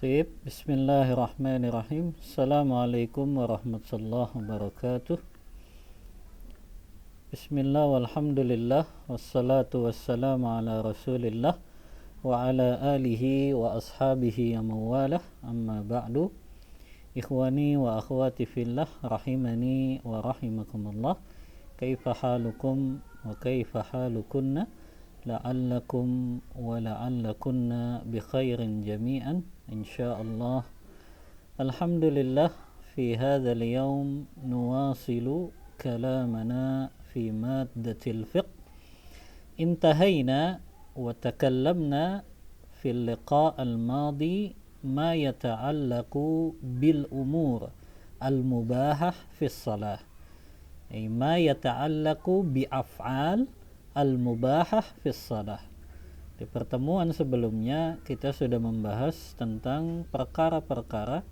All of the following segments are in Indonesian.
طيب بسم الله الرحمن الرحيم السلام عليكم ورحمة الله وبركاته بسم الله والحمد لله والصلاة والسلام على رسول الله وعلى آله وأصحابه ومن والاه أما بعد إخواني وأخواتي في الله رحمني ورحمكم الله كيف حالكم وكيف حالكن لعلكم ولعلكن بخير جميعا إن شاء الله. الحمد لله في هذا اليوم نواصل كلامنا في مادة الفقه. انتهينا وتكلمنا في اللقاء الماضي ما يتعلق بالأمور المباحة في الصلاة، أي ما يتعلق بأفعال al-mubahah fis salah. Di pertemuan sebelumnya kita sudah membahas tentang perkara-perkara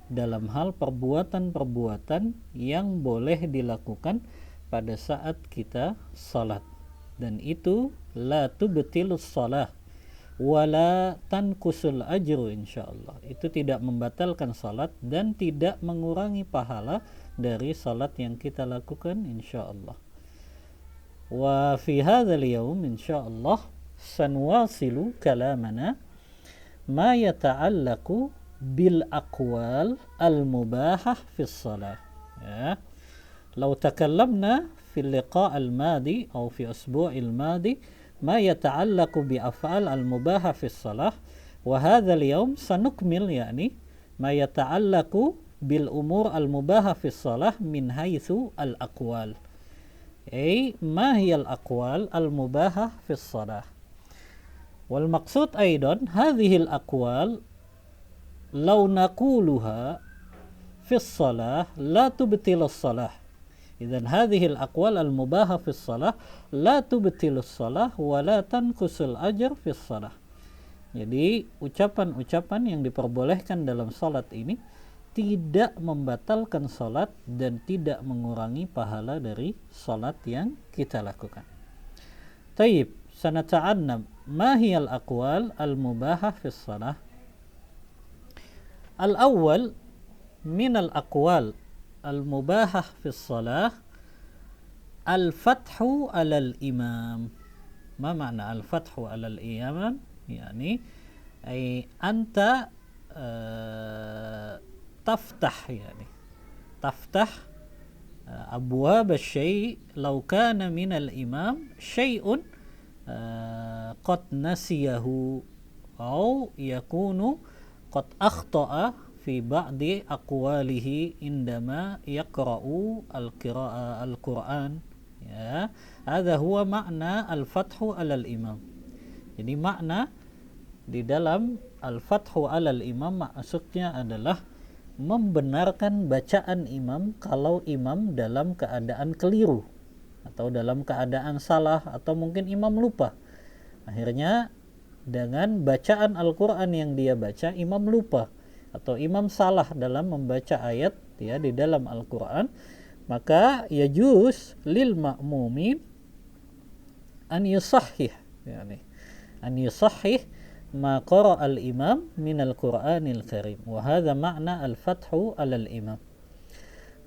dalam hal perbuatan-perbuatan yang boleh dilakukan pada saat kita salat, dan itu la tubtilus salah wala tankusul ajru insyaallah. Itu tidak membatalkan salat dan tidak mengurangi pahala dari salat yang kita lakukan insyaallah. وفي هذا اليوم إن شاء الله سنواصل كلامنا ما يتعلق بالأقوال المباحة في الصلاة. لو تكلمنا في اللقاء الماضي أو في الأسبوع الماضي ما يتعلق بأفعال المباحة في الصلاة، وهذا اليوم سنكمل يعني ما يتعلق بالأمور المباحة في الصلاة من حيث الأقوال. أي ما هي الأقوال المباحة في الصلاة؟ والمقصود أيضا هذه الأقوال لو نقولها في الصلاة لا تبطل الصلاة. إذن هذه الأقوال المباحة في الصلاة لا تبطل الصلاة ولا تنقص الأجر في الصلاة. Jadi ucapan-ucapan yang diperbolehkan dalam salat ini tidak membatalkan salat dan tidak mengurangi pahala dari salat yang kita lakukan. Taib, sanata'annam ma hiya al-aqwal al-mubahah fi shalah. Al-awwal min al-aqwal al-mubahah fi shalah al-fathu 'ala al-imam. Ma ma'na al-fathu 'ala al-imam? Yani ay anta تفتح يعني تفتح أبواب الشيء لو كان من الإمام شيء قد نسيه أو يكون قد أخطأ في بعض أقواله عندما يقرأ القرآن. هذا هو معنى الفتح على الإمام. Jadi makna di dalam al-fathu alal imam maksudnya adalah membenarkan bacaan imam kalau imam dalam keadaan keliru atau dalam keadaan salah atau mungkin imam lupa. Akhirnya dengan bacaan Al-Quran yang dia baca imam lupa atau imam salah dalam membaca ayat ya di dalam Al-Quran, maka yajuz lil ma'mumin an yusahhih, yani an yusahhih ما قرأ الإمام من القرآن الكريم، وهذا معنى الفتح على الإمام.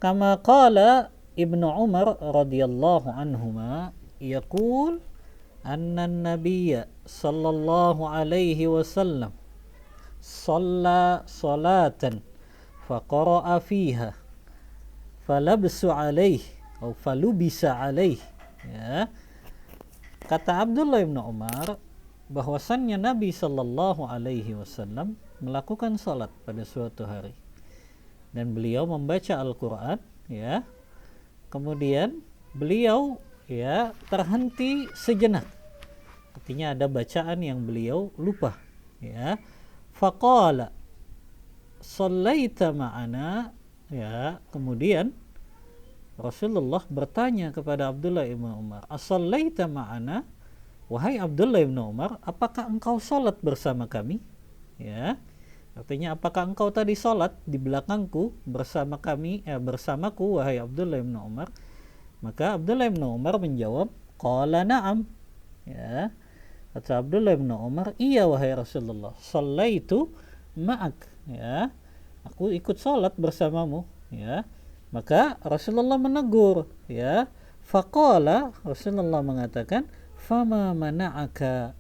كما قال ابن عمر رضي الله عنهما يقول أن النبي صلى الله عليه وسلم صلى صلاة فقرأ فيها فلبس عليه أو فلبس عليه. Kata Abdullah bin Umar bahwasannya Nabi Shallallahu Alaihi Wasallam melakukan salat pada suatu hari dan beliau membaca Al-Quran, ya. Kemudian beliau ya terhenti sejenak, artinya ada bacaan yang beliau lupa, ya. Faqala sallaita ma'ana, ya. Kemudian Rasulullah bertanya kepada Abdullah bin Umar, asallaita ma'ana, wahai Abdullah bin Umar, apakah engkau salat bersama kami? Ya, artinya apakah engkau tadi salat di belakangku bersama kami, bersamaku wahai Abdullah bin Umar? Maka Abdullah bin Umar menjawab, qala na'am. Ya, kata Abdullah bin Umar, iya wahai Rasulullah, sallaitu ma'ak, ya, aku ikut sholat bersamamu, ya. Maka Rasulullah menegur, ya. Faqala, Rasulullah mengatakan, fama mana'aka.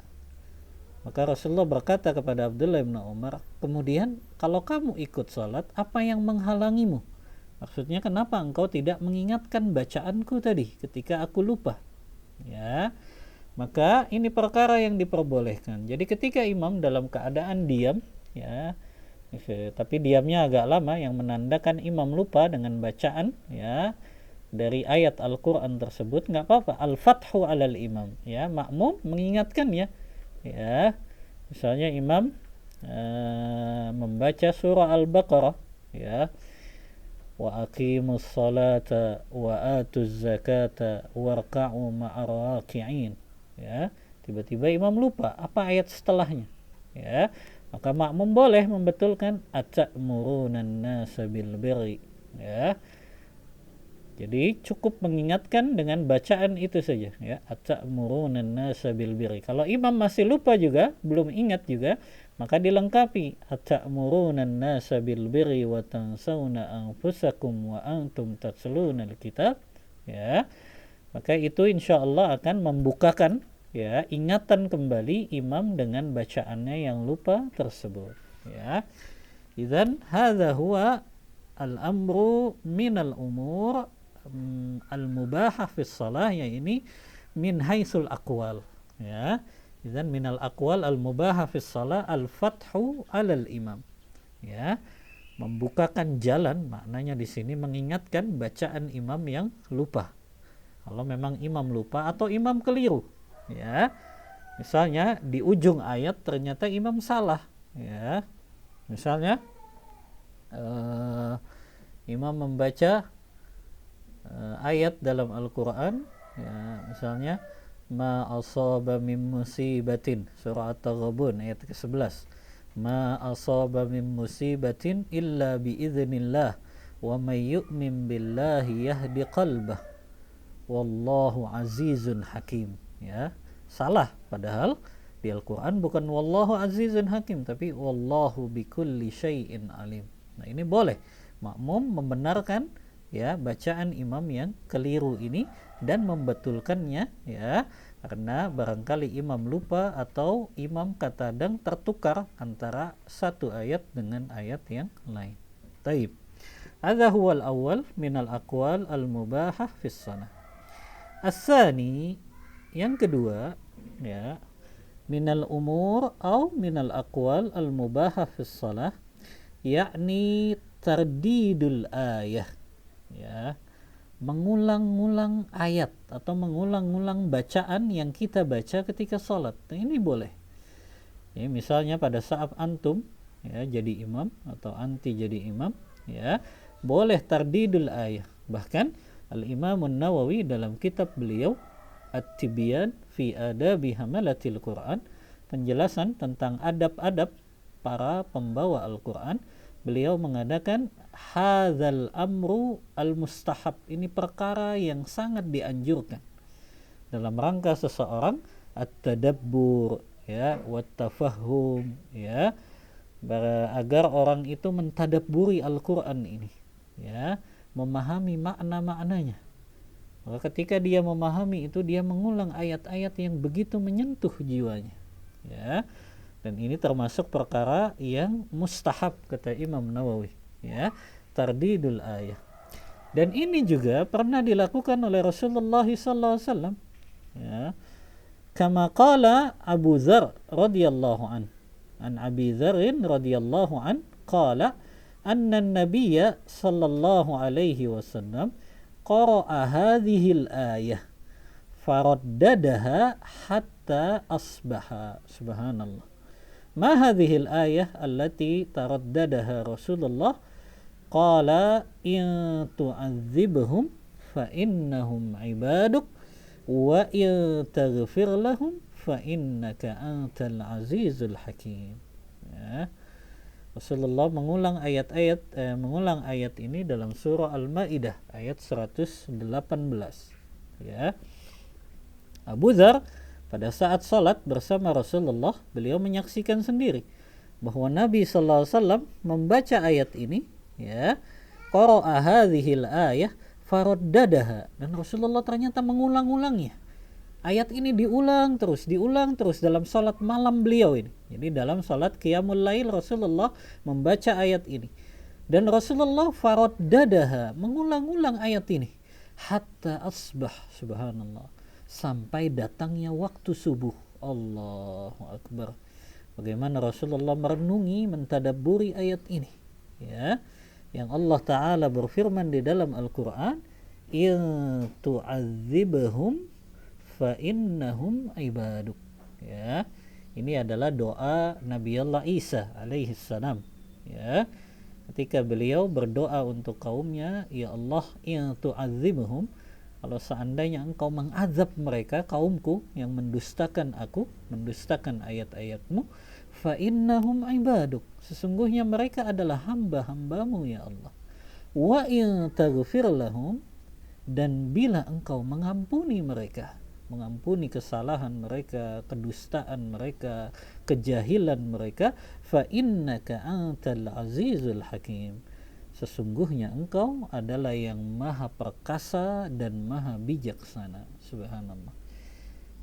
Maka Rasulullah berkata kepada Abdullah bin Umar, kemudian kalau kamu ikut sholat, apa yang menghalangimu? Maksudnya kenapa engkau tidak mengingatkan bacaanku tadi ketika aku lupa? Ya, maka ini perkara yang diperbolehkan. Jadi ketika imam dalam keadaan diam, ya, tapi diamnya agak lama, yang menandakan imam lupa dengan bacaan, ya, dari ayat Al-Quran tersebut, nggak apa-apa. Al-fathu alal imam, ya, makmum mengingatkannya, ya. Misalnya imam membaca surah Al-Baqarah, ya, wa aqimus salata wa atuz zakata warka'u ma'ar raki'in, ya. Tiba-tiba imam lupa apa ayat setelahnya, ya, maka makmum boleh membetulkan ata'murunan nasa bil birri, ya. Jadi cukup mengingatkan dengan bacaan itu saja, ya, ata'murunan nasa bil birri. Kalau imam masih lupa juga, belum ingat juga, maka dilengkapi ata'murunan nasa bil birri wa tansawna anfusakum wa antum tatluna alkitab, ya. Maka itu insyaallah akan membukakan, ya, ingatan kembali imam dengan bacaannya yang lupa tersebut, ya. Idzan hadza huwa al-amru minal umur al-mubahah fi shalah, ya, ini min haitsul aqwal, ya. Idzan minal aqwal al-mubahah fi shalah al-fathu 'alal imam, ya. Membukakan jalan, maknanya di sini mengingatkan bacaan imam yang lupa. Kalau memang imam lupa atau imam keliru, ya. Misalnya di ujung ayat ternyata imam salah, ya. Misalnya imam membaca ayat dalam Al-Quran, ya, misalnya ma asaba min musibatin, surah At-Taghabun ayat ke-11, ma asaba min musibatin illa biiznillah wa may yu'min billahi yahdi qalbah wallahu azizun hakim, ya. Salah, padahal di Al-Quran bukan wallahu azizun hakim, tapi wallahu bikulli syai'in alim. Nah, ini boleh makmum membenarkan, ya, bacaan imam yang keliru ini dan membetulkannya, ya, karena barangkali imam lupa atau imam kadang tertukar antara satu ayat dengan ayat yang lain. Taib. Hadza huwal awwal minal aqwal al-mubahah fis shalah. As-tsani, yang kedua, ya, minal umur atau minal aqwal al-mubahah fis shalah, yakni tardidul ayah, ya, mengulang-ulang ayat atau mengulang-ulang bacaan yang kita baca ketika sholat. Nah, ini boleh, ya. Misalnya pada saat antum, ya, jadi imam atau anti jadi imam, ya, boleh tardidul ayah. Bahkan Al-Imam An-Nawawi dalam kitab beliau At-Tibyan fi Adabi Hamalatil Quran, penjelasan tentang adab-adab para pembawa Al-Quran, beliau mengadakan hadzal amru al-mustahab, ini perkara yang sangat dianjurkan dalam rangka seseorang at-tadabbur, ya, wat-tafahum, ya, agar orang itu mentadabburi Al-Quran ini, ya, memahami makna-maknanya. Maka ketika dia memahami itu, dia mengulang ayat-ayat yang begitu menyentuh jiwanya, ya. Dan ini termasuk perkara yang mustahab, kata Imam Nawawi, ya, tardidul ayah. Dan ini juga pernah dilakukan oleh Rasulullah SAW, ya. Kama qala Abu Dzar radhiyallahu an Abi Dzar radhiyallahu an qala anna an-nabiyya sallallahu alaihi wasallam qara'a hadhihi al-ayah faraddadaha hatta asbaha. Subhanallah. Ma hadhihi al-ayah allati taraddadaha Rasulullah? Qala in tu'adzibhum fa innahum ibaduk wa in taghfir lahum fa innaka antal azizul hakim, ya. Rasulullah mengulang ayat ini dalam surah Al-Maidah ayat 118, ya. Abu Dzar pada saat salat bersama Rasulullah, beliau menyaksikan sendiri bahwa Nabi sallallahu alaihi wasallam membaca ayat ini, ya, qara'a hadhil ayah faraddadaha, dan Rasulullah ternyata mengulang-ulangnya. Ayat ini diulang terus dalam salat malam beliau ini. Jadi dalam salat qiyamul lail Rasulullah membaca ayat ini. Dan Rasulullah faraddadaha, mengulang-ulang ayat ini hatta asbah, subhanallah, sampai datangnya waktu subuh. Allahu akbar. Bagaimana Rasulullah merenungi, mentadabburi ayat ini, ya, yang Allah Ta'ala berfirman di dalam Al-Quran, in tu'adzibhum fa innahum ibaduk, ya. Ini adalah doa Nabi Allah Isa alaihi salam, ya, ketika beliau berdoa untuk kaumnya, ya Allah, in tu'adzibhum, kalau seandainya engkau mengazab mereka, kaumku yang mendustakan aku, mendustakan ayat-ayatmu, fa innahum ibaduk, sesungguhnya mereka adalah hamba-hambamu ya Allah. Wa in taghfir lahum, dan bila engkau mengampuni mereka, mengampuni kesalahan mereka, kedustaan mereka, kejahilan mereka, fa innaka antal azizul hakim, sesungguhnya engkau adalah yang maha perkasa dan maha bijaksana. Subhanallah.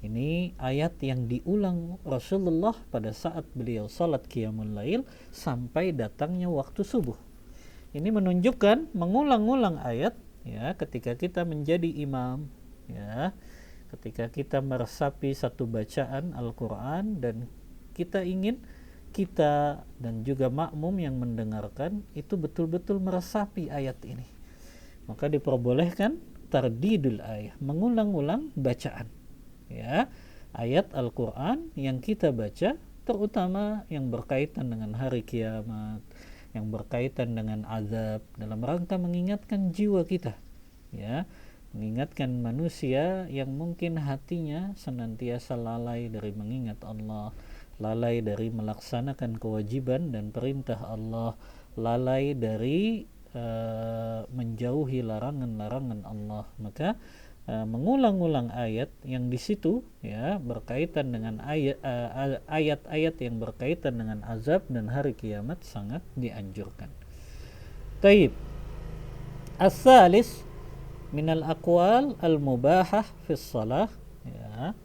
Ini ayat yang diulang Rasulullah pada saat beliau salat qiyamul lail sampai datangnya waktu subuh. Ini menunjukkan mengulang-ulang ayat, ya, ketika kita menjadi imam, ya, ketika kita meresapi satu bacaan Al-Quran dan kita ingin kita dan juga makmum yang mendengarkan itu betul-betul meresapi ayat ini, maka diperbolehkan tardidul ayat, mengulang-ulang bacaan, ya, ayat Al-Quran yang kita baca, terutama yang berkaitan dengan hari kiamat, yang berkaitan dengan azab, dalam rangka mengingatkan jiwa kita, ya, mengingatkan manusia yang mungkin hatinya senantiasa lalai dari mengingat Allah, lalai dari melaksanakan kewajiban dan perintah Allah, lalai dari menjauhi larangan-larangan Allah. Maka mengulang-ulang ayat yang di situ, ya, berkaitan dengan ayat-ayat yang berkaitan dengan azab dan hari kiamat sangat dianjurkan. Taib. As-salis minal aqwal al-mubahah fi shalah, ya,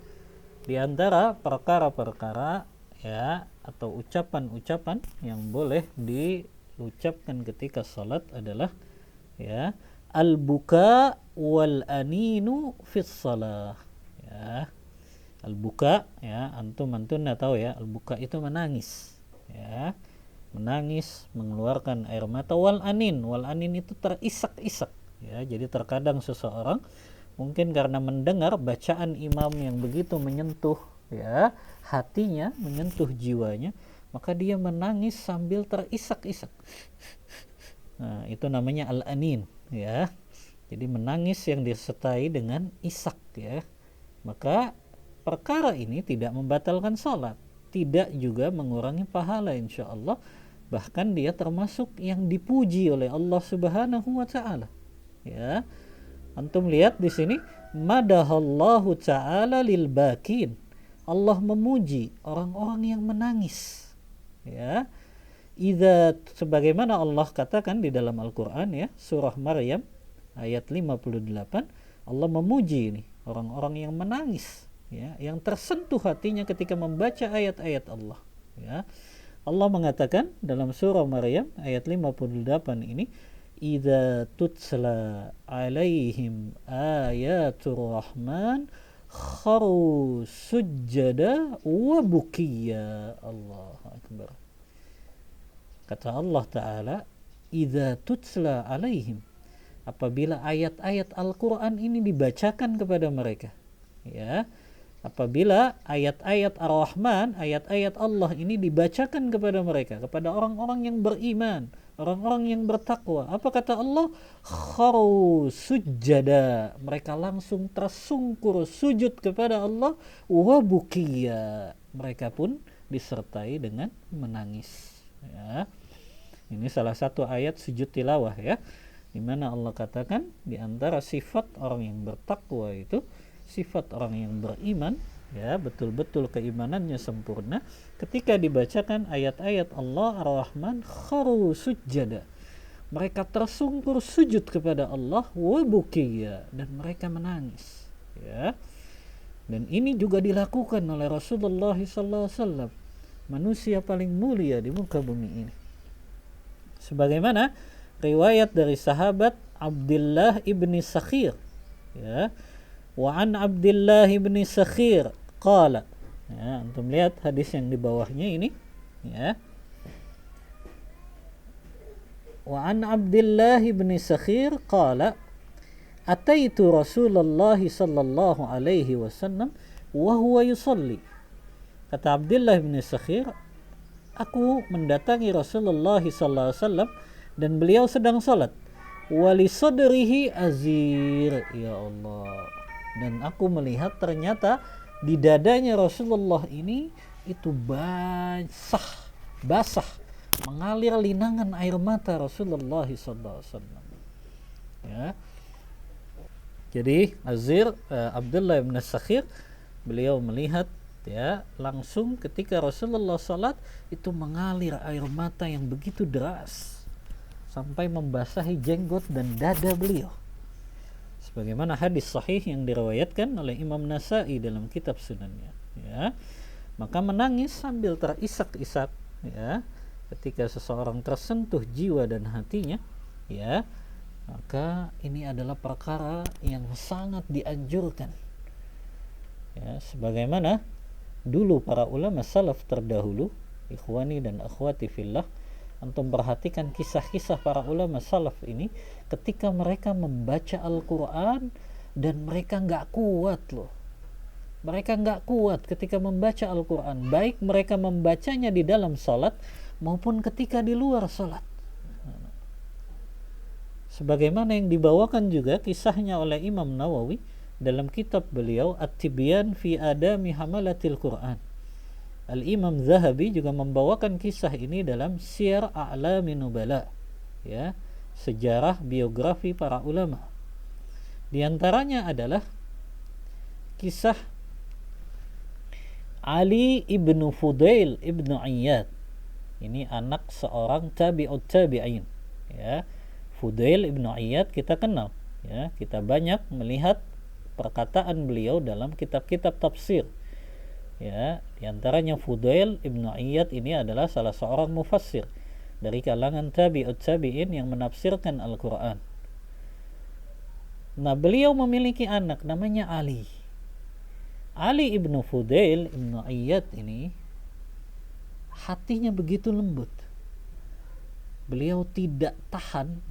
di antara perkara-perkara, ya, atau ucapan-ucapan yang boleh diucapkan ketika salat adalah, ya, al-buka wal aninu fi shalah, ya. Al-buka, ya, antum tahu ya, al-buka itu menangis, ya, menangis, mengeluarkan air mata. Wal anin itu terisak-isak, ya. Jadi terkadang seseorang mungkin karena mendengar bacaan imam yang begitu menyentuh, ya, hatinya, menyentuh jiwanya, maka dia menangis sambil terisak-isak. Nah, itu namanya al-anin, ya. Jadi menangis yang disertai dengan isak, ya. Maka perkara ini tidak membatalkan salat, tidak juga mengurangi pahala insyaallah, bahkan dia termasuk yang dipuji oleh Allah Subhanahu wa taala, ya. Antum lihat di sini, madahallahu ta'ala lil bakin, Allah memuji orang-orang yang menangis, ya. Sebagaimana Allah katakan di dalam Al-Quran, ya, surah Maryam ayat 58, Allah memuji ini orang-orang yang menangis, ya, yang tersentuh hatinya ketika membaca ayat-ayat Allah, ya. Allah mengatakan dalam surah Maryam ayat 58 ini, idza tutsla alaihim ayatul rahman kharu sujjada wa bukiya. Allahu akbar. Kata Allah Ta'ala, idza tutsla alaihim, apabila ayat-ayat Al-Quran ini dibacakan kepada mereka, ya, apabila ayat-ayat Ar-Rahman, ayat-ayat Allah ini dibacakan kepada mereka, kepada orang-orang yang beriman, orang-orang yang bertakwa, apa kata Allah? Kharu sujjada, mereka langsung tersungkur sujud kepada Allah, wa bukiya, mereka pun disertai dengan menangis, ya. Ini salah satu ayat sujud tilawah, ya, di mana Allah katakan di antara sifat orang yang bertakwa itu, sifat orang yang beriman, ya, betul-betul keimanannya sempurna, ketika dibacakan ayat-ayat Allah Ar-Rahman kharu sujjada, mereka tersungkur sujud kepada Allah, wa bukiya, dan mereka menangis, ya. Dan ini juga dilakukan oleh Rasulullah SAW, manusia paling mulia di muka bumi ini. Sebagaimana riwayat dari sahabat Abdullah ibni Sakhir, ya, wa an Abdullah ibni Sakhir qala, ya, antum lihat hadis yang di bawahnya ini, ya. Wa an Abdullah ibni Sakhir qala ataitu Rasulullah sallallahu alaihi wasallam wa huwa yusalli. Kata Abdullah bin Sakhir, aku mendatangi Rasulullah sallallahu alaihi wasallam dan beliau sedang salat. Wali sadrihi azir, ya Allah. Dan aku melihat ternyata di dadanya Rasulullah ini itu basah, mengalir linangan air mata Rasulullah sallallahu alaihi wasallam. Ya. Jadi Azir Abdullah bin Sakhir, beliau melihat, ya, langsung ketika Rasulullah salat itu mengalir air mata yang begitu deras sampai membasahi jenggot dan dada beliau. Sebagaimana hadis sahih yang diriwayatkan oleh Imam Nasa'i dalam kitab sunannya, ya. Maka menangis sambil terisak-isak, ya, ketika seseorang tersentuh jiwa dan hatinya, ya, maka ini adalah perkara yang sangat dianjurkan, ya, sebagaimana dulu para ulama salaf terdahulu, ikhwani dan akhwati fillah, antum perhatikan kisah-kisah para ulama salaf ini ketika mereka membaca Al-Quran dan mereka nggak kuat loh. Mereka nggak kuat ketika membaca Al-Quran, baik mereka membacanya di dalam salat maupun ketika di luar salat. Sebagaimana yang dibawakan juga kisahnya oleh Imam Nawawi dalam kitab beliau At-Tibyan fi Adami Hamalatil Quran. Al-Imam Zahabi juga membawakan kisah ini dalam Siyar A'lami Nubala, ya, sejarah biografi para ulama. Di antaranya adalah kisah Ali ibnu Fudail ibnu Iyad. Ini anak seorang tabi'ut tabi'in, ya. Fudail ibnu Iyad kita kenal, ya, kita banyak melihat perkataan beliau dalam kitab-kitab tafsir, ya. Di antaranya Fudail ibnu Iyad ini adalah salah seorang mufassir dari kalangan tabi'ut tabi'in yang menafsirkan Al-Quran. Nah, beliau memiliki anak namanya Ali. Ali ibnu Fudail ibnu Iyad ini hatinya begitu lembut. Beliau tidak tahan,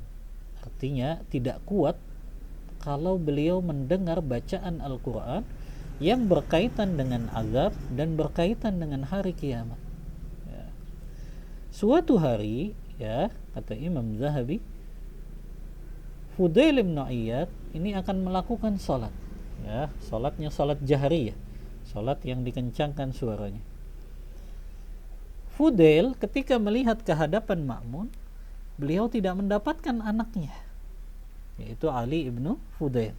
artinya tidak kuat kalau beliau mendengar bacaan Al-Quran yang berkaitan dengan azab dan berkaitan dengan hari kiamat, ya. Suatu hari, ya, kata Imam Zahabi, Fudail bin Iyad ini akan melakukan salat, ya, salatnya salat jahriyah, salat yang dikencangkan suaranya. Fudail ketika melihat kehadapan makmun, beliau tidak mendapatkan anaknya, yaitu Ali ibnu Fudail.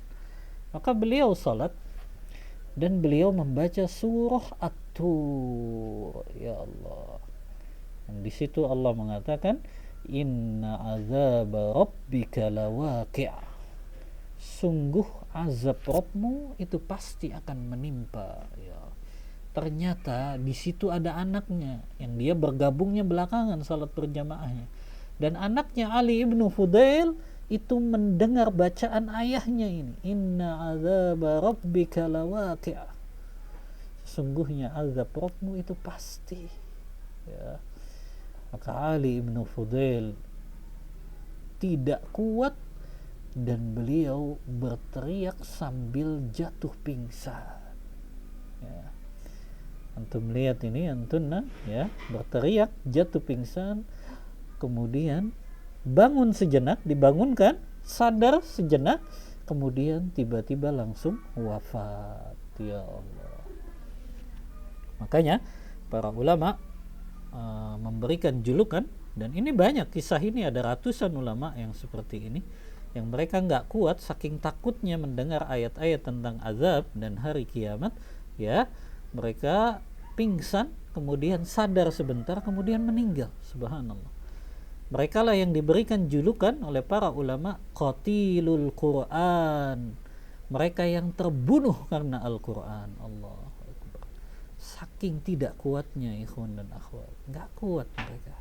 Maka beliau salat dan beliau membaca surah At-Tur, ya Allah. Dan di situ Allah mengatakan, Inna azab rabbika lawaqi'. Sungguh azab Rabbmu itu pasti akan menimpa, ya. Ternyata di situ ada anaknya yang dia bergabungnya belakangan salat berjamaahnya. Dan anaknya Ali ibnu Fudail itu mendengar bacaan ayahnya ini, Inna azab rabbika lawaqi'. Sesungguhnya azab Rabbmu itu pasti, ya. Maka Ali ibnu Fudail tidak kuat dan beliau berteriak sambil jatuh pingsan, ya. Antum lihat ini, antuna, ya, berteriak jatuh pingsan, kemudian bangun sejenak, dibangunkan, sadar sejenak, kemudian tiba-tiba langsung wafat, ya Allah. Makanya para ulama memberikan julukan, dan ini banyak kisah ini, ada ratusan ulama yang seperti ini, yang mereka nggak kuat saking takutnya mendengar ayat-ayat tentang azab dan hari kiamat, ya, mereka pingsan, kemudian sadar sebentar, kemudian meninggal. Subhanallah. Mereka lah yang diberikan julukan oleh para ulama qatilul Quran, mereka yang terbunuh karena Al-Quran. Allah Akbar. Saking tidak kuatnya ikhwan dan akhwat, nggak kuat mereka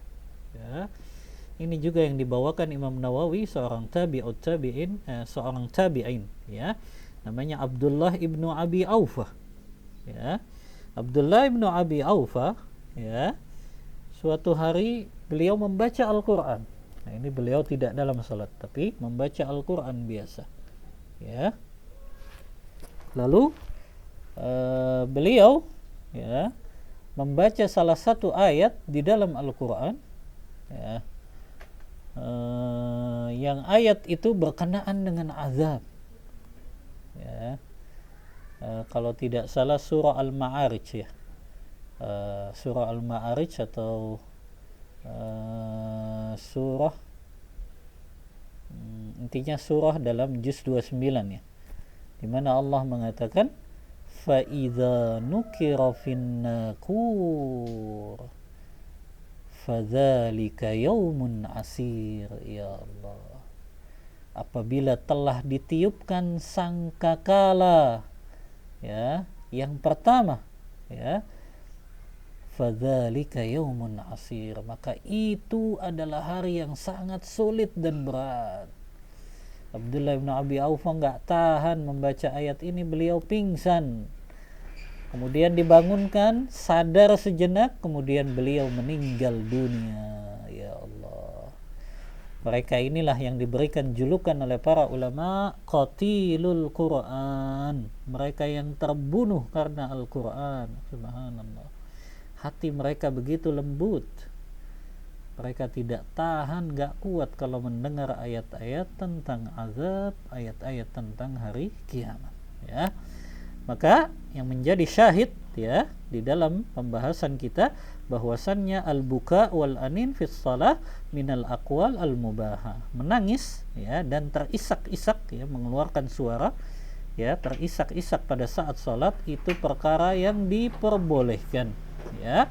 ya. Ini juga yang dibawakan Imam Nawawi, seorang seorang tabi'in ya, namanya Abdullah ibnu Abi Aufah ya. Abdullah ibnu Abi Aufah ya, suatu hari beliau membaca Al-Quran. Nah, ini beliau tidak dalam salat, tapi membaca Al-Quran biasa ya. Lalu beliau ya membaca salah satu ayat di dalam Al-Quran ya, yang ayat itu berkenaan dengan azab ya. Kalau tidak salah surah Al-Ma'arij ya, surah Al-Ma'arij atau surah intinya surah dalam juz 29 ya, di mana Allah mengatakan fa idza nukira fin naqur fadzalika yaumun asir. Ya Allah, apabila telah ditiupkan sangkakala ya, yang pertama ya, fadzalika yaumun asir, maka itu adalah hari yang sangat sulit dan berat. Abdullah bin Abi Aufah nggak tahan membaca ayat ini, beliau pingsan, kemudian dibangunkan, sadar sejenak, kemudian beliau meninggal dunia. Ya Allah, mereka inilah yang diberikan julukan oleh para ulama qatilul Quran, mereka yang terbunuh karena Al-Quran. Subhanallah, hati mereka begitu lembut, mereka tidak tahan, gak kuat kalau mendengar ayat-ayat tentang azab, ayat-ayat tentang hari kiamat ya. Maka yang menjadi syahid ya di dalam pembahasan kita, bahwasannya al-buka wal anin fis shalah minal aqwal al mubaha, menangis ya dan terisak-isak ya, mengeluarkan suara ya, terisak-isak pada saat salat itu perkara yang diperbolehkan ya.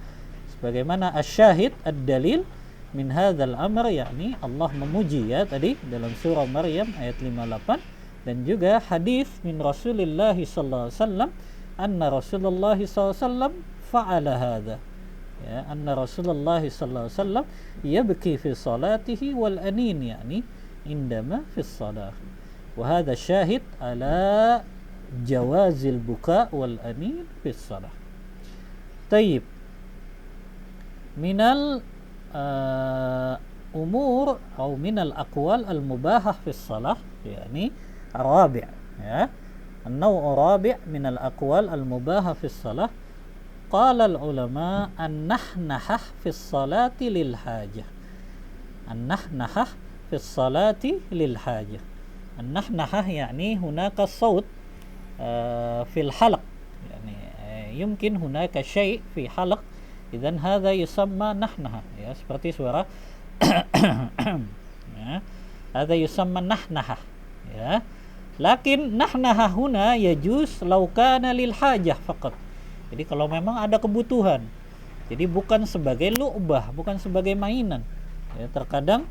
Sebagaimana asyahid ad-dalil min hadzal amr, yakni Allah memuji ya tadi dalam surah Maryam ayat 58, dan juga hadis min Rasulillah sallallahu alaihi wasallam anna Rasulullah sallallahu alaihi wasallam fa'ala hadza ya, anna Rasulullah sallallahu alaihi wasallam yabki fi salatihi wal anin, yakni indama fi salah. Wa hadha syahid ala jawazil buka wal anin fi salah. Tayyib, minal umur atau minal aqwal al mubahah fi salah, yakni الرابع ya, النوع الرابع من الأقوال المباحة في الصلاة. قال العلماء النحنحة في الصلاة للحاجة. النحنحة في الصلاة للحاجة. النحنحة يعني هناك صوت في الحلق، يعني يمكن هناك شيء في حلق، إذن هذا يسمى نحنحة ya, seperti suara ya, هذا يسمى نحنحة ya. Lakin nahnaha huna yajuz law kana lil hajah faqat. Jadi kalau memang ada kebutuhan. Jadi bukan sebagai lu'bah, bukan sebagai mainan. Ya, terkadang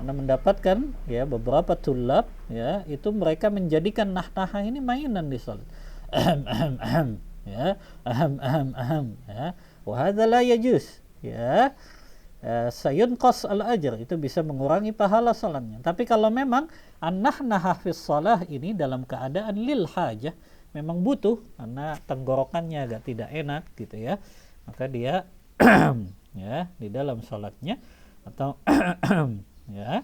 Anda mendapatkan ya beberapa tulab ya, itu mereka menjadikan nahnaha ini mainan di salat. Ya, ya. Wa hadza la yajuz. Ya. Sayunqas al-ajr, itu bisa mengurangi pahala salatnya. Tapi kalau memang an-nahnaha fis shalah ini dalam keadaan lil hajah, memang butuh karena tenggorokannya agak tidak enak gitu ya, maka dia ya di dalam salatnya atau ya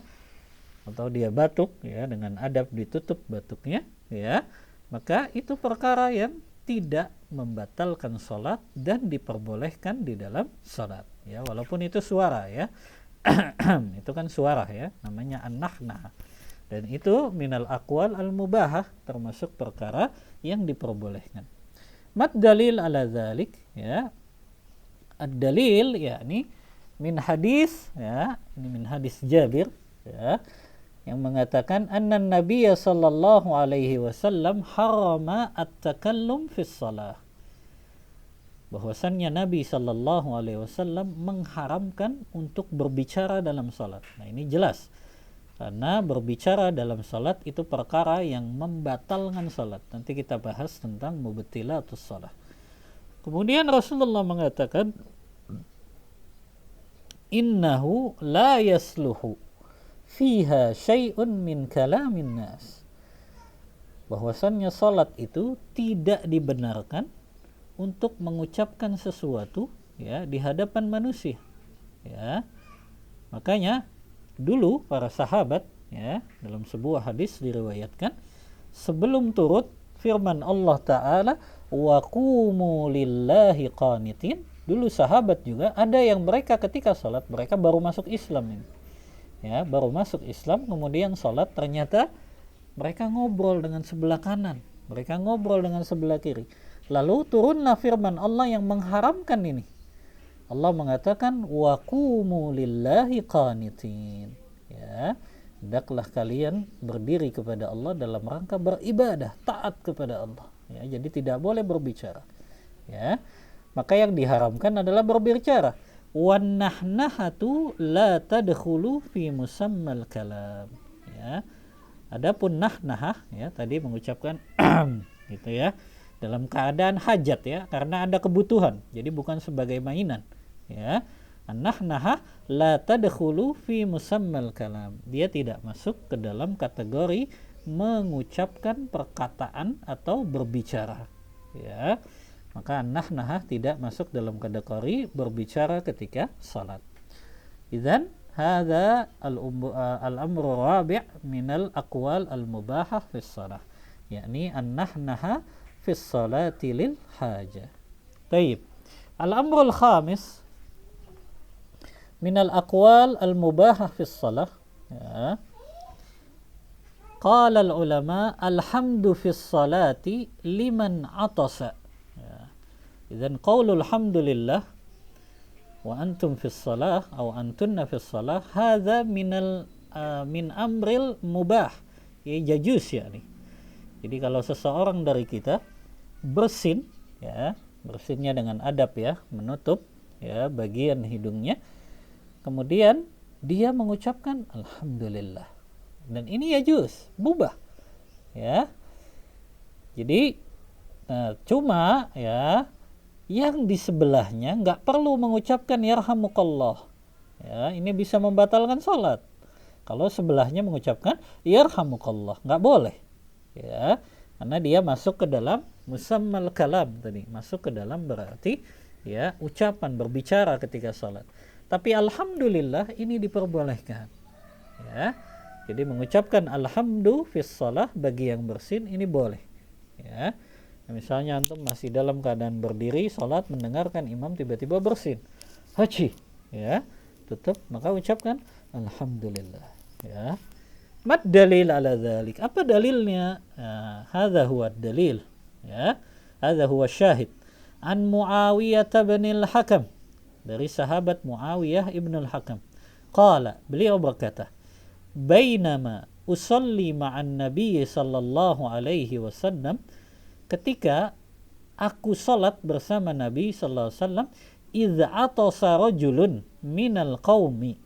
atau dia batuk ya, dengan adab ditutup batuknya ya, maka itu perkara yang tidak membatalkan salat dan diperbolehkan di dalam salat ya, walaupun itu suara ya. Itu kan suara ya, namanya an-nahna, dan itu minal aqwal al mubahah, termasuk perkara yang diperbolehkan. Mad dalil ala dzalik ya, ad-dalil yakni min hadis ya, ini min hadis Jabir ya, yang mengatakan anna Nabiy sallallahu alaihi wasallam harama at-takallum fi shalah. bahwasannya Nabi Shallallahu Alaihi Wasallam mengharamkan untuk berbicara dalam salat. Nah, ini jelas karena berbicara dalam salat itu perkara yang membatalkan salat. Nanti kita bahas tentang mubtilatus salat. Kemudian Rasulullah mengatakan, innahu la yasluhu fiha syai'un min kalamin nas, bahwasannya salat itu tidak dibenarkan untuk mengucapkan sesuatu ya di hadapan manusia. Ya. Makanya dulu para sahabat ya, dalam sebuah hadis diriwayatkan, sebelum turut firman Allah Ta'ala wa qumu lillahi qanitin, dulu sahabat juga ada yang mereka ketika salat mereka baru masuk Islam ini. Ya, baru masuk Islam kemudian salat, ternyata mereka ngobrol dengan sebelah kanan, mereka ngobrol dengan sebelah kiri. Lalu turunlah firman Allah yang mengharamkan ini. Allah mengatakan wa qumu lillahi qanitin. Ya, hendaklah kalian berdiri kepada Allah dalam rangka beribadah, taat kepada Allah. Ya, jadi tidak boleh berbicara. Ya. Maka yang diharamkan adalah berbicara. Wan nahnahatu la tadkhulu fi musammal kalam. Ya. Adapun nahnahah ya, tadi mengucapkan gitu ya, dalam keadaan hajat ya, karena ada kebutuhan, jadi bukan sebagai mainan ya. An-nahnahah la tadkhulu fi musammal kalam, dia tidak masuk ke dalam kategori mengucapkan perkataan atau berbicara ya. Maka an-nahnahah tidak masuk dalam kategori berbicara ketika salat. Idzan hadza al-amru rabi' min al-aqwal al-mubahah fi shalah, yakni an-nahnahah fi sholati lil hajah. Baik. Al-amrul khamis min al-aqwal al-mubahah fi shalah. Ya. Qala al-ulama alhamdu fi sholati liman atasa. Ya. Idzan qaulul hamdulillah wa antum fi shalah atau antunna fi shalah hadza min amril mubah. Ya jajus yakni. Jadi kalau seseorang dari kita bersin, ya, bersinnya dengan adab ya, menutup ya bagian hidungnya, kemudian dia mengucapkan alhamdulillah, dan ini ya juz, mubah, ya. Jadi cuma ya yang di sebelahnya nggak perlu mengucapkan yarhamukallah, ya, ini bisa membatalkan sholat. Kalau sebelahnya mengucapkan yarhamukallah, nggak boleh. Ya, karena dia masuk ke dalam musammal kalam tadi, masuk ke dalam berarti ya ucapan berbicara ketika salat. Tapi alhamdulillah ini diperbolehkan. Ya. Jadi mengucapkan alhamdu fis shalah bagi yang bersin ini boleh. Ya. Misalnya antum masih dalam keadaan berdiri salat mendengarkan imam tiba-tiba bersin. Haji, ya. Tutup, maka ucapkan alhamdulillah. Ya. Mad dalil ala dzalik? Apa dalilnya? Hadza huwa dalil. Ya. Hadza huwa syahid. An Muawiyah bin al-Hakam, dari sahabat Muawiyah ibn al-Hakam. Qala, beliau berkata, "Bainama usalli ma'an Nabi sallallahu alaihi wasallam," ketika aku salat bersama Nabi sallallahu alaihi wasallam, "idz atasa rajulun minal qaumi,"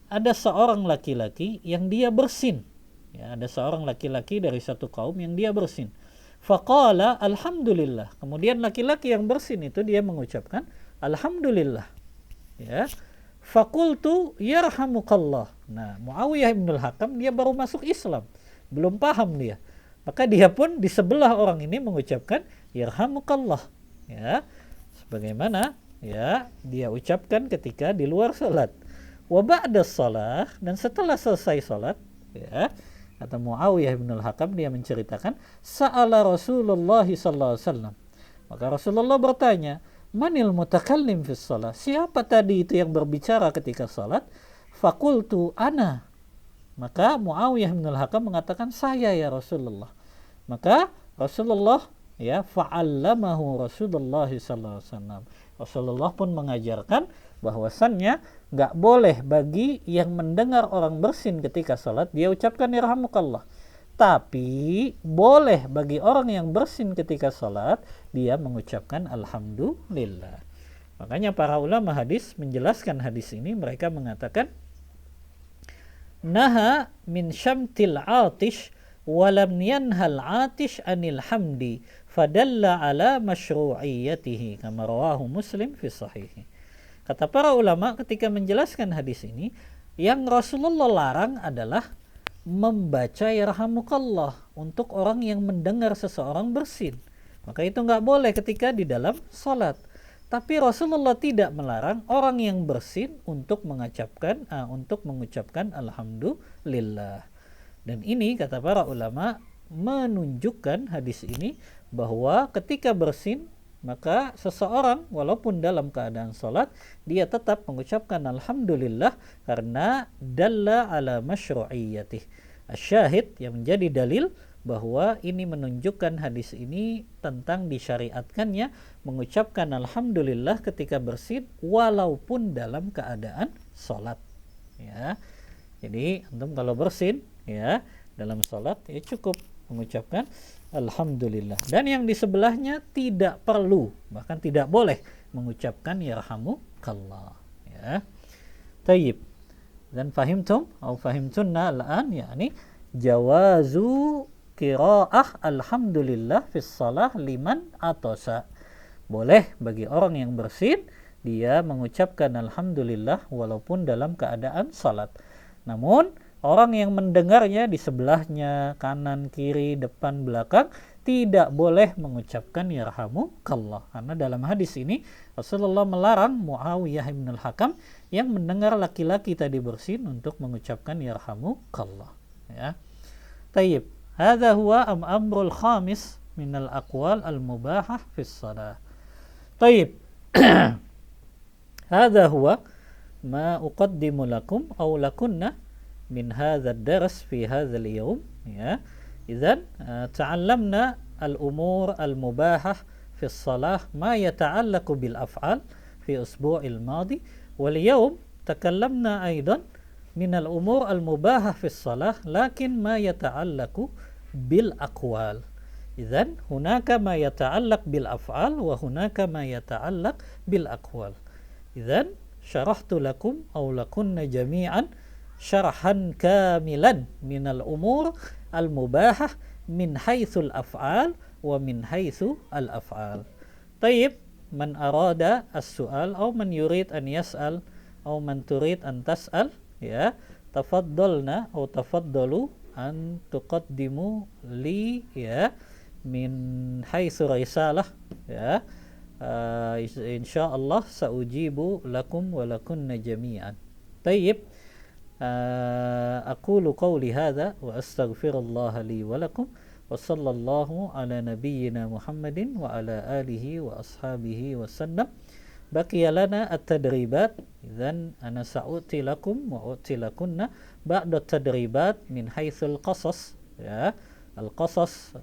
ada seorang laki-laki yang dia bersin. Ya, ada seorang laki-laki dari satu kaum yang dia bersin. Faqala alhamdulillah. Kemudian laki-laki yang bersin itu dia mengucapkan alhamdulillah. Ya. Faqultu yarhamukallah. Nah, Muawiyah bin al-Hakam dia baru masuk Islam, belum paham dia. Maka dia pun di sebelah orang ini mengucapkan yarhamukallah. Ya. Sebagaimana ya dia ucapkan ketika di luar salat. Wa ba'da shalah, dan setelah selesai salat ya, kata Muawiyah bin al-Hakam dia menceritakan, sa'ala Rasulullah sallallahu alaihi wasallam. Maka Rasulullah bertanya, manil mutakallim fi shalah? Siapa tadi itu yang berbicara ketika salat? Faqultu ana. Maka Muawiyah bin al-Hakam mengatakan, saya ya Rasulullah. Maka Rasulullah ya fa'allamahu Rasulullah sallallahu alaihi wasallam. Rasulullah pun mengajarkan bahwasannya nggak boleh bagi yang mendengar orang bersin ketika salat dia ucapkan yarhamukallah, Tapi boleh bagi orang yang bersin ketika sholat, dia mengucapkan alhamdulillah. Makanya para ulama hadis menjelaskan hadis ini, mereka mengatakan naha min syamtil atish walam yanhal atish anil hamdi fadalla ala masyru'iyatihi kama rawahu Muslim fi sahihi. Kata para ulama ketika menjelaskan hadis ini, yang Rasulullah larang adalah membaca yarhamukallah untuk orang yang mendengar seseorang bersin. Maka itu nggak boleh ketika di dalam salat. Tapi Rasulullah tidak melarang orang yang bersin untuk mengucapkan alhamdulillah. Dan ini kata para ulama menunjukkan hadis ini bahwa ketika bersin maka seseorang walaupun dalam keadaan salat dia tetap mengucapkan alhamdulillah karena dalla ala masyru'iyyatih. Asyahid yang menjadi dalil bahwa ini menunjukkan hadis ini tentang disyariatkannya mengucapkan alhamdulillah ketika bersin walaupun dalam keadaan salat. Ya. Jadi antum kalau bersin ya dalam salat ya cukup mengucapkan alhamdulillah. Dan yang di sebelahnya tidak perlu, bahkan tidak boleh mengucapkan yarhamukallah. Ya. Tayyib. Dan fahimtum atau fahimtunna al-an yakni jawazu qiraah alhamdulillah fi shalah liman atasa. Boleh bagi orang yang bersin dia mengucapkan alhamdulillah walaupun dalam keadaan salat. Namun orang yang mendengarnya di sebelahnya, kanan, kiri, depan, belakang tidak boleh mengucapkan yarhamukallah. Karena dalam hadis ini Rasulullah melarang Muawiyah bin al-Hakam yang mendengar laki-laki tadi bersin untuk mengucapkan yarhamukallah. Ya. Tayyib. Hadza huwa amrul khamis min al-aqwal al-mubahah fi shalah. Tayyib. Hadza huwa ma uqaddimu lakum aw lakunna min hadha ad-dars fi hadha al-yawm. Ya. إذن تعلمنا الأمور المباحة في الصلاة ما يتعلق بالأفعال في الأسبوع الماضي، واليوم تكلمنا أيضا من الأمور المباحة في الصلاة لكن ما يتعلق بالأقوال. إذن هناك ما يتعلق بالأفعال وهناك ما يتعلق بالأقوال. إذن شرحت لكم أو لكن جميعا شرحا كاملا من الأمور المباحة من حيث الأفعال ومن حيث الأفعال. طيب من أراد السؤال أو من يريد أن يسأل أو من تريد أن تسأل ya تفضلنا أو تفضلوا أن تقدموا لي ya من حيث رسالة ya إن شاء الله سأجيب لكم ولكن جميعا. طيب أقول قولي هذا وأستغفر الله لي ولكم وصلى الله على نبينا محمد وعلى آله وأصحابه وسلم. بقي لنا التدريبات، إذن أنا سأؤتي لكم وأؤتي لكن بعض التدريبات من حيث القصص ya القصص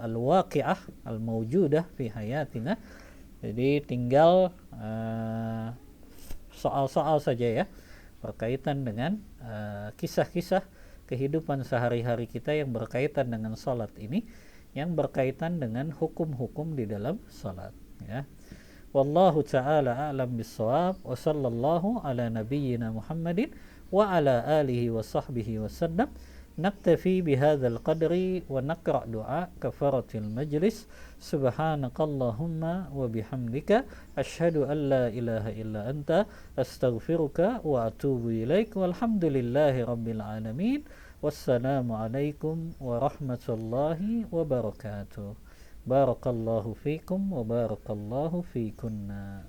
الواقعة الموجودة في حياتنا. Jadi tinggal soal-soal saja ya berkaitan dengan kisah-kisah kehidupan sehari-hari kita yang berkaitan dengan salat ini, yang berkaitan dengan hukum-hukum di dalam salat ya. Wallahu ta'ala a'lam bis-shawab wa sallallahu ala nabiyyina Muhammadin wa ala alihi wa sahbihi wa sallam. Naktafi bihadzal qadri wa naqra' du'a kafaratil majlis. Subhanakallahumma wa bihamdika asyhadu an la ilaha illa anta astaghfiruka wa atubu ilaik. Walhamdulillahi rabbil alamin. Wassalamu alaikum warahmatullahi wabarakatuh. Barakallahu fikum wa barakallahu fikunna.